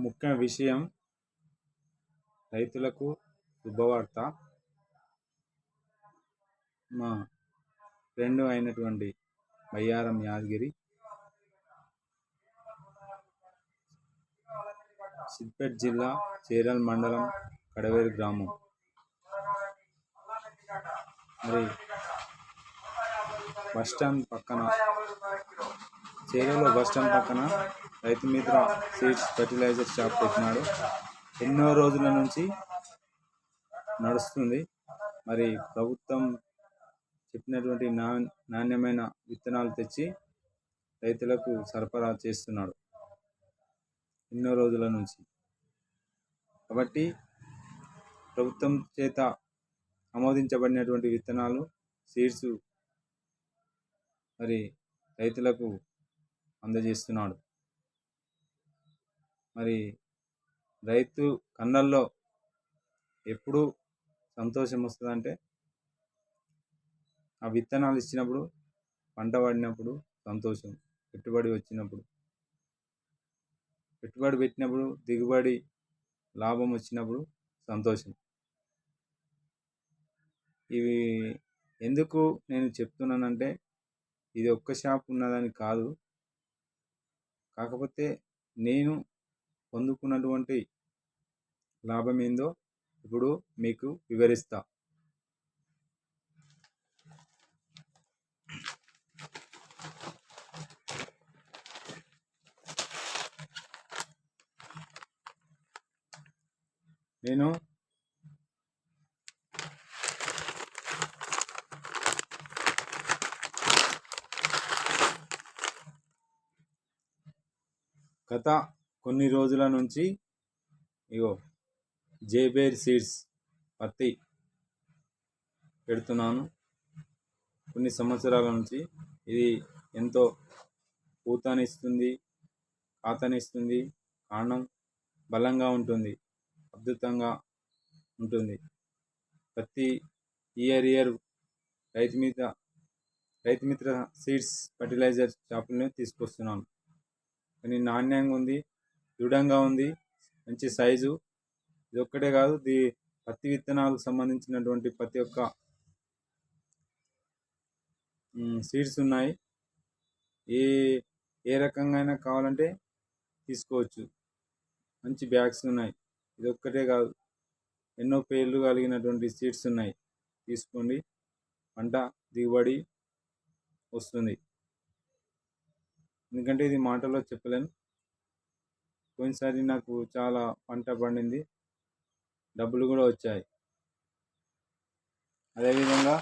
ముఖ్య విషయం రైతులకు శుభవార్త. మా ఫ్రెండ్ అయినటువంటి బయ్యారం యాదగిరి సిద్దిపేట జిల్లా చేరల్ మండలం కడవేరు గ్రామం. మరి బస్టాండ్ పక్కన చేరలో బస్టాండ్ పక్కన Rythu Mitra seeds fertiliser shop పెట్టినాడు. ఎన్నో రోజుల నుంచి నడుస్తుంది. మరి ప్రభుత్వం చెప్పినటువంటి నాణ్యమైన విత్తనాలు తెచ్చి రైతులకు సరఫరా చేస్తున్నాడు ఎన్నో రోజుల నుంచి. కాబట్టి ప్రభుత్వం చేత ఆమోదించబడినటువంటి విత్తనాలు సీడ్స్ మరి రైతులకు అందజేస్తున్నాడు. మరి రైతు కళ్ళల్లో ఎప్పుడు సంతోషం వస్తుందంటే ఆ విత్తనాలు ఇచ్చినప్పుడు, పంట పడినప్పుడు సంతోషం, పెట్టుబడి వచ్చినప్పుడు, పెట్టుబడి పెట్టినప్పుడు దిగుబడి లాభం వచ్చినప్పుడు సంతోషం. ఇవి ఎందుకు నేను చెప్తున్నానంటే ఇది ఒక్క షాప్ ఉన్నదని కాదు, కాకపోతే నేను పొందుకున్నటువంటి లాభం ఏందో ఇప్పుడు మీకు వివరిస్తా. నేను గత కొన్ని రోజుల నుంచి జేబేర్ సీడ్స్ పత్తి పెడుతున్నాను. కొన్ని సంవత్సరాల నుంచి ఇది ఎంతో పూతనిస్తుంది, కాతనిస్తుంది, కాండం బలంగా ఉంటుంది, అద్భుతంగా ఉంటుంది. ప్రతి year Rythu Mitra seeds fertiliser షాపులనే తీసుకొస్తున్నాను. కానీ నాణ్యంగా ఉంది, దృఢంగా ఉంది, మంచి సైజు. ఇది ఒక్కటే కాదు, పత్తి విత్తనాలకు సంబంధించినటువంటి ప్రతి ఒక్క సీడ్స్ ఉన్నాయి. ఏ రకంగా కావాలంటే తీసుకోవచ్చు. మంచి బ్యాగ్స్ ఉన్నాయి. ఇది ఒక్కటే కాదు, ఎన్నో పేర్లు కలిగినటువంటి సీడ్స్ ఉన్నాయి. తీసుకోండి, పంట దిగుబడి వస్తుంది. ఎందుకంటే ఇది మాటలో చెప్పలేను. పోయినసారి నాకు చాలా పంట పండింది, డబ్బులు కూడా వచ్చాయి. అదేవిధంగా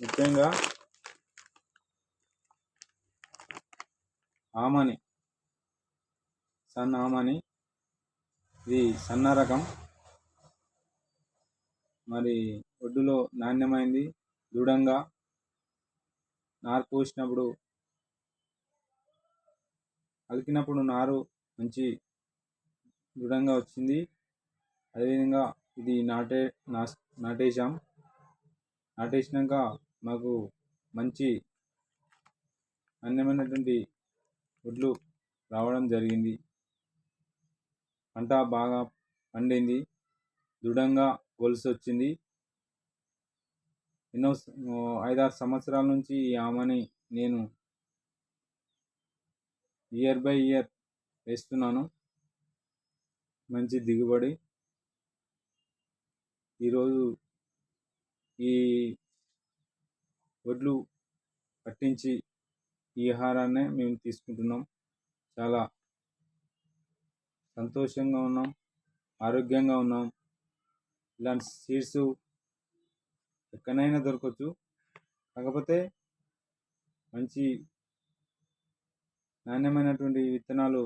ముఖ్యంగా ఆమని, ఆమని ఇది సన్న రకం. మరి ఒడ్డులో నాణ్యమైంది, దృఢంగా నారు పోసినప్పుడు అలికినప్పుడు నారు మంచి దృఢంగా వచ్చింది. అదేవిధంగా ఇది నాటేసినాక మాకు మంచి నాణ్యమైనటువంటి వడ్లు రావడం జరిగింది. పంట బాగా పండింది, దృఢంగా గొలుసు వచ్చింది. 5-6 సంవత్సరాల నుంచి ఈ ఆమని నేను ఇయర్ బై ఇయర్ వేస్తున్నాను. మంచి దిగుబడి. ఈరోజు ఈ వడ్లు పట్టించి ఈ ఆహారాన్ని మేము తీసుకుంటున్నాం. చాలా సంతోషంగా ఉన్నాం, ఆరోగ్యంగా ఉన్నాం. ఇలాంటి సీడ్స్ ఎక్కడైనా దొరకవచ్చు. కాకపోతే మంచి నాణ్యమైనటువంటి విత్తనాలు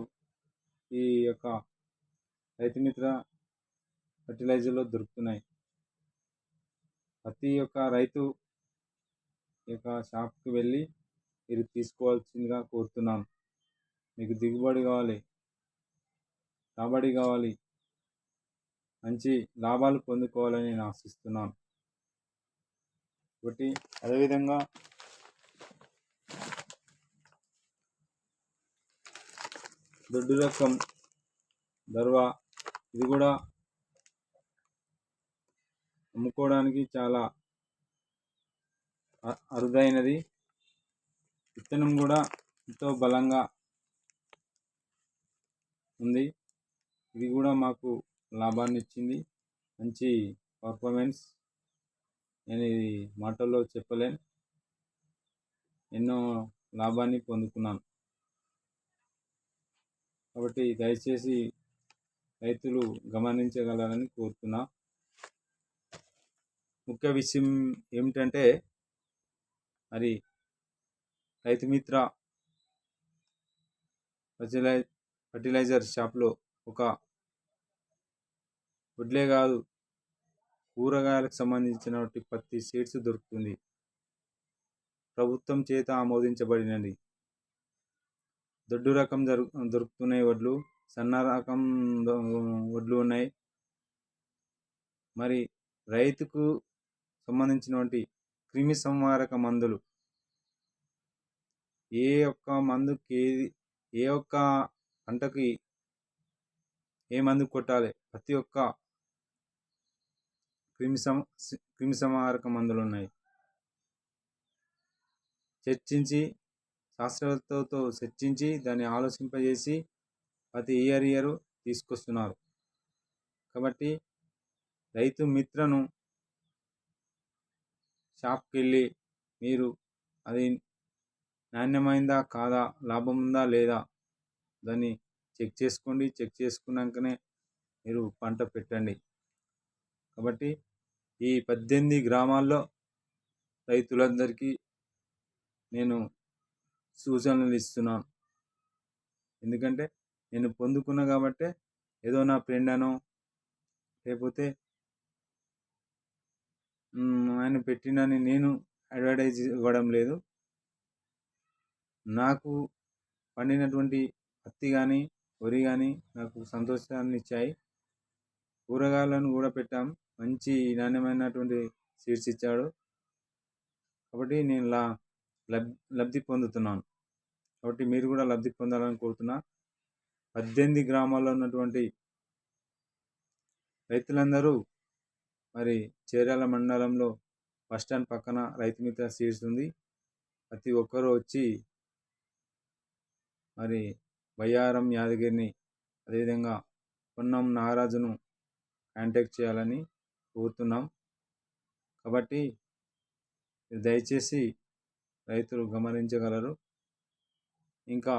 ఈ యొక్క రైతు మిత్ర ఫర్టిలైజర్లో దొరుకుతున్నాయి. ప్రతి ఒక్క రైతు యొక్క షాప్కి వెళ్ళి మీరు తీసుకోవాల్సిందిగా కోరుతున్నాను. మీకు దిగుబడి కావాలి, రాబడి కావాలి, మంచి లాభాలు పొందుకోవాలని నేను ఆశిస్తున్నాను. కాబట్టి అదేవిధంగా దొడ్డు రకం దర్వా, ఇది కూడా అమ్ముకోవడానికి చాలా అరుదైనది. విత్తనం కూడా ఎంతో బలంగా ఉంది. ఇది కూడా మాకు లాభాన్ని ఇచ్చింది. మంచి పర్ఫార్మెన్స్. నేను ఇది మాటల్లో చెప్పలేను. ఎన్నో లాభాన్ని పొందుకున్నాను. కాబట్టి దయచేసి రైతులు గమనించగలరని కోరుతున్నా. ముఖ్య విషయం ఏమిటంటే, మరి రైతు మిత్ర ఫర్టిలైజర్ షాప్లో ఒక వడ్లే కాదు, కూరగాయలకు సంబంధించినటువంటి పత్తి సీడ్స్ దొరుకుతుంది. ప్రభుత్వం చేత ఆమోదించబడినది. దొడ్డు రకం దొరుకుతున్నాయి వడ్లు, సన్న రకం వడ్లు ఉన్నాయి. మరి రైతుకు సంబంధించినటువంటి క్రిమి సంహారక మందులు, ఏ ఒక్క మందుకి, ఏ ఒక్క పంటకి ఏ మందు కొట్టాలి, ప్రతి ఒక్క క్రిమి సంహారక మందులు ఉన్నాయి. శాస్త్రవేత్తలతో చర్చించి దాన్ని ఆలోచింపజేసి ప్రతి ఇయర్ తీసుకొస్తున్నారు. కాబట్టి రైతు మిత్రను షాప్కి వెళ్ళి మీరు అది నాణ్యమైందా కాదా, లాభం ఉందా లేదా దాన్ని చెక్ చేసుకోండి. చెక్ చేసుకున్నాకనే మీరు పంట పెట్టండి. కాబట్టి ఈ 18 గ్రామాల్లో రైతులందరికీ నేను సూచనలు ఇస్తున్నాను. ఎందుకంటే నేను పొందుకున్నా కాబట్టి ఏదో నా ఫ్రెండ్ అనో లేకపోతే ఆయన పెట్టినని నేను అడ్వర్టైజ్ ఇవ్వడం లేదు. నాకు పండినటువంటి పత్తి కానీ వరి కానీ నాకు సంతోషాన్ని ఇచ్చాయి. కూరగాయలను కూడా పెట్టాం, మంచి నాణ్యమైనటువంటి సీడ్స్ ఇచ్చాడు. కాబట్టి నేను లబ్ధి పొందుతున్నాను. కాబట్టి మీరు కూడా లబ్ధి పొందాలని కోరుతున్నా. 18 గ్రామాల్లో ఉన్నటువంటి రైతులందరూ మరి చేర్యాల మండలంలో బస్టాండ్ పక్కన రైతు మిత్ర సీడ్స్ ఉంది. ప్రతి ఒక్కరూ వచ్చి మరి బయ్యారం యాదగిరిని, అదేవిధంగా పొన్నం నాగరాజును కాంటాక్ట్ చేయాలని కోరుతున్నాం. కాబట్టి దయచేసి రైతులు గమనించగలరు. ఇంకా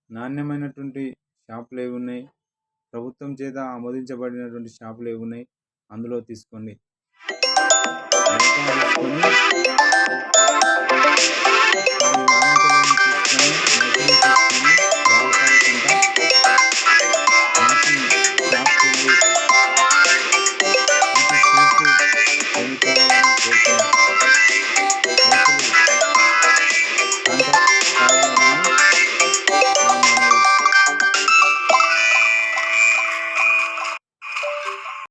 నాణ్యమైనటువంటి షాపులు ఏవి ఉన్నాయి, ప్రభుత్వం చేత ఆమోదించబడినటువంటి షాపులు ఏవి ఉన్నాయి, అందులో తీసుకోండి. తీసుకొని